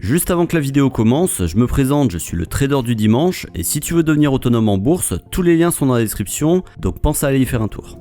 Juste avant que la vidéo commence, je me présente, je suis le trader du dimanche et si tu veux devenir autonome en bourse, tous les liens sont dans la description, donc pense à aller y faire un tour.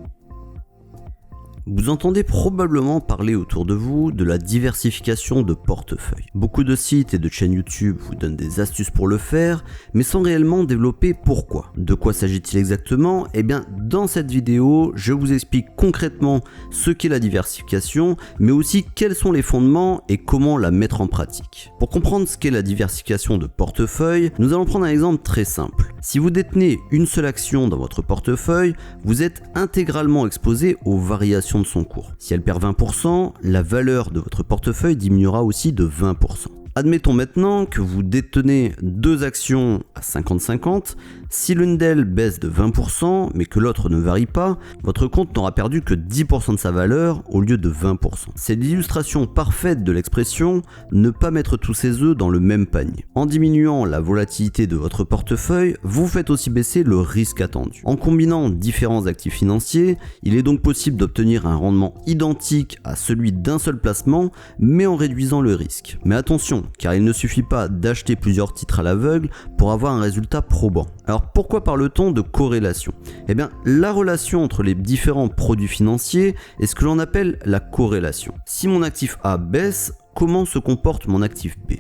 Vous entendez probablement parler autour de vous de la diversification de portefeuille. Beaucoup de sites et de chaînes YouTube vous donnent des astuces pour le faire, mais sans réellement développer pourquoi. De quoi s'agit-il exactement ? Eh bien, dans cette vidéo, je vous explique concrètement ce qu'est la diversification, mais aussi quels sont les fondements et comment la mettre en pratique. Pour comprendre ce qu'est la diversification de portefeuille, nous allons prendre un exemple très simple. Si vous détenez une seule action dans votre portefeuille, vous êtes intégralement exposé aux variations de son cours. Si elle perd 20%, la valeur de votre portefeuille diminuera aussi de 20%. Admettons maintenant que vous détenez deux actions à 50-50, si l'une d'elles baisse de 20% mais que l'autre ne varie pas, votre compte n'aura perdu que 10% de sa valeur au lieu de 20%. C'est l'illustration parfaite de l'expression « ne pas mettre tous ses œufs dans le même panier ». En diminuant la volatilité de votre portefeuille, vous faites aussi baisser le risque attendu. En combinant différents actifs financiers, il est donc possible d'obtenir un rendement identique à celui d'un seul placement mais en réduisant le risque. Mais attention, car il ne suffit pas d'acheter plusieurs titres à l'aveugle pour avoir un résultat probant. Alors pourquoi parle-t-on de corrélation ? Eh bien, la relation entre les différents produits financiers est ce que l'on appelle la corrélation. Si mon actif A baisse, comment se comporte mon actif B ?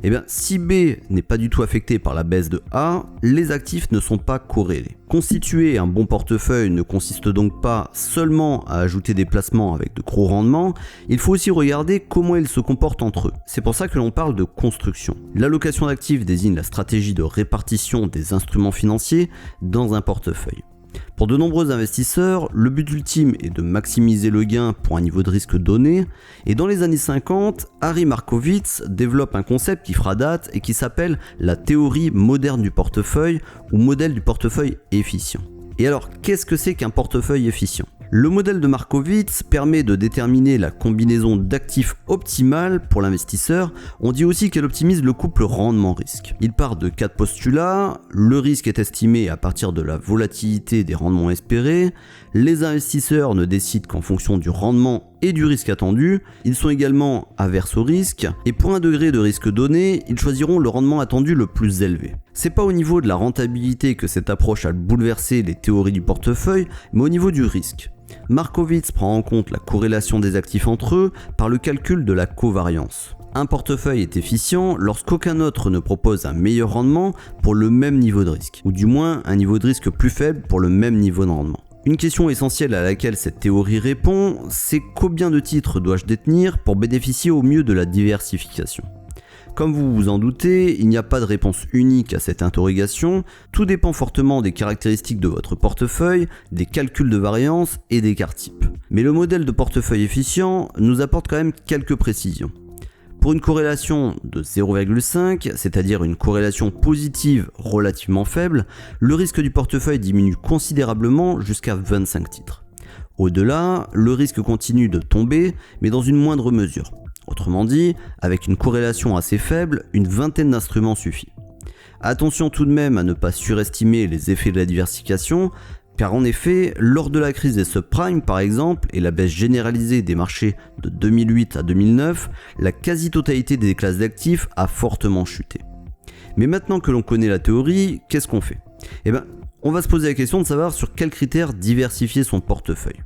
Eh bien, si B n'est pas du tout affecté par la baisse de A, les actifs ne sont pas corrélés. Constituer un bon portefeuille ne consiste donc pas seulement à ajouter des placements avec de gros rendements, il faut aussi regarder comment ils se comportent entre eux. C'est pour ça que l'on parle de construction. L'allocation d'actifs désigne la stratégie de répartition des instruments financiers dans un portefeuille. Pour de nombreux investisseurs, le but ultime est de maximiser le gain pour un niveau de risque donné, et dans les années 50, Harry Markowitz développe un concept qui fera date et qui s'appelle la théorie moderne du portefeuille ou modèle du portefeuille efficient. Et alors, qu'est-ce que c'est qu'un portefeuille efficient ? Le modèle de Markowitz permet de déterminer la combinaison d'actifs optimale pour l'investisseur. On dit aussi qu'elle optimise le couple rendement-risque. Il part de 4 postulats. Le risque est estimé à partir de la volatilité des rendements espérés. Les investisseurs ne décident qu'en fonction du rendement et du risque attendu. Ils sont également averses au risque. Et pour un degré de risque donné, ils choisiront le rendement attendu le plus élevé. C'est pas au niveau de la rentabilité que cette approche a bouleversé les théories du portefeuille, mais au niveau du risque. Markowitz prend en compte la corrélation des actifs entre eux par le calcul de la covariance. Un portefeuille est efficient lorsqu'aucun autre ne propose un meilleur rendement pour le même niveau de risque, ou du moins un niveau de risque plus faible pour le même niveau de rendement. Une question essentielle à laquelle cette théorie répond, c'est combien de titres dois-je détenir pour bénéficier au mieux de la diversification ? Comme vous vous en doutez, il n'y a pas de réponse unique à cette interrogation, tout dépend fortement des caractéristiques de votre portefeuille, des calculs de variance et des cartes types. Mais le modèle de portefeuille efficient nous apporte quand même quelques précisions. Pour une corrélation de 0,5, c'est-à-dire une corrélation positive relativement faible, le risque du portefeuille diminue considérablement jusqu'à 25 titres. Au-delà, le risque continue de tomber, mais dans une moindre mesure. Autrement dit, avec une corrélation assez faible, une vingtaine d'instruments suffit. Attention tout de même à ne pas surestimer les effets de la diversification, car en effet, lors de la crise des subprimes par exemple, et la baisse généralisée des marchés de 2008 à 2009, la quasi-totalité des classes d'actifs a fortement chuté. Mais maintenant que l'on connaît la théorie, qu'est-ce qu'on fait ? Eh bien, on va se poser la question de savoir sur quels critères diversifier son portefeuille.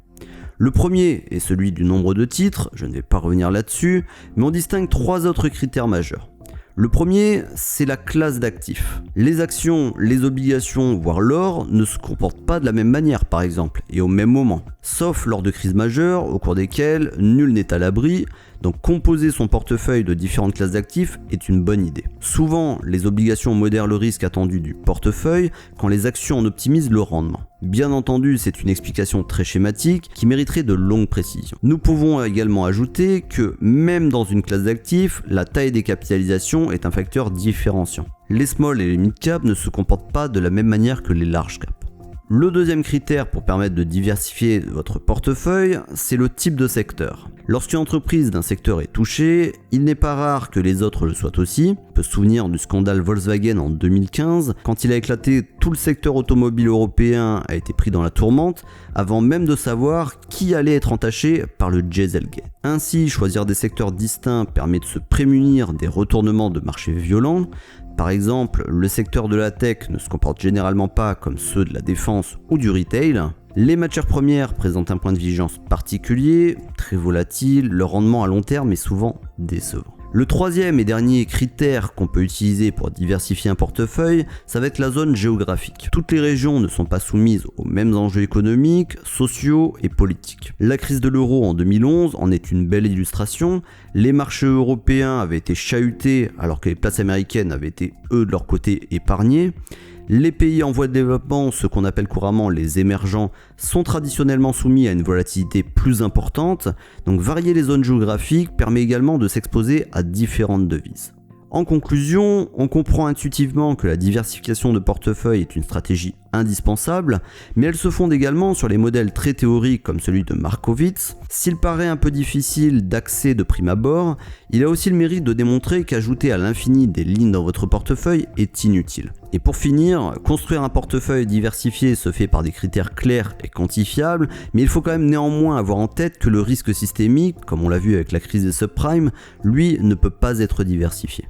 Le premier est celui du nombre de titres, je ne vais pas revenir là-dessus, mais on distingue 3 autres critères majeurs. Le premier, c'est la classe d'actifs. Les actions, les obligations, voire l'or ne se comportent pas de la même manière par exemple, et au même moment, sauf lors de crises majeures au cours desquelles nul n'est à l'abri, donc composer son portefeuille de différentes classes d'actifs est une bonne idée. Souvent, les obligations modèrent le risque attendu du portefeuille quand les actions en optimisent le rendement. Bien entendu, c'est une explication très schématique qui mériterait de longues précisions. Nous pouvons également ajouter que même dans une classe d'actifs, la taille des capitalisations est un facteur différenciant. Les small et les mid cap ne se comportent pas de la même manière que les large cap. Le deuxième critère pour permettre de diversifier votre portefeuille, c'est le type de secteur. Lorsqu'une entreprise d'un secteur est touchée, il n'est pas rare que les autres le soient aussi. On peut se souvenir du scandale Volkswagen en 2015, quand il a éclaté, tout le secteur automobile européen a été pris dans la tourmente, avant même de savoir qui allait être entaché par le Dieselgate. Ainsi, choisir des secteurs distincts permet de se prémunir des retournements de marché violents. Par exemple, le secteur de la tech ne se comporte généralement pas comme ceux de la défense ou du retail. Les matières premières présentent un point de vigilance particulier, très volatile, leur rendement à long terme est souvent décevant. Le troisième et dernier critère qu'on peut utiliser pour diversifier un portefeuille, ça va être la zone géographique. Toutes les régions ne sont pas soumises aux mêmes enjeux économiques, sociaux et politiques. La crise de l'euro en 2011 en est une belle illustration. Les marchés européens avaient été chahutés alors que les places américaines avaient été, eux, de leur côté, épargnées. Les pays en voie de développement, ceux qu'on appelle couramment les émergents, sont traditionnellement soumis à une volatilité plus importante, donc varier les zones géographiques permet également de s'exposer à différentes devises. En conclusion, on comprend intuitivement que la diversification de portefeuille est une stratégie indispensable, mais elle se fonde également sur les modèles très théoriques comme celui de Markowitz. S'il paraît un peu difficile d'accès de prime abord, il a aussi le mérite de démontrer qu'ajouter à l'infini des lignes dans votre portefeuille est inutile. Et pour finir, construire un portefeuille diversifié se fait par des critères clairs et quantifiables, mais il faut quand même néanmoins avoir en tête que le risque systémique, comme on l'a vu avec la crise des subprimes, lui ne peut pas être diversifié.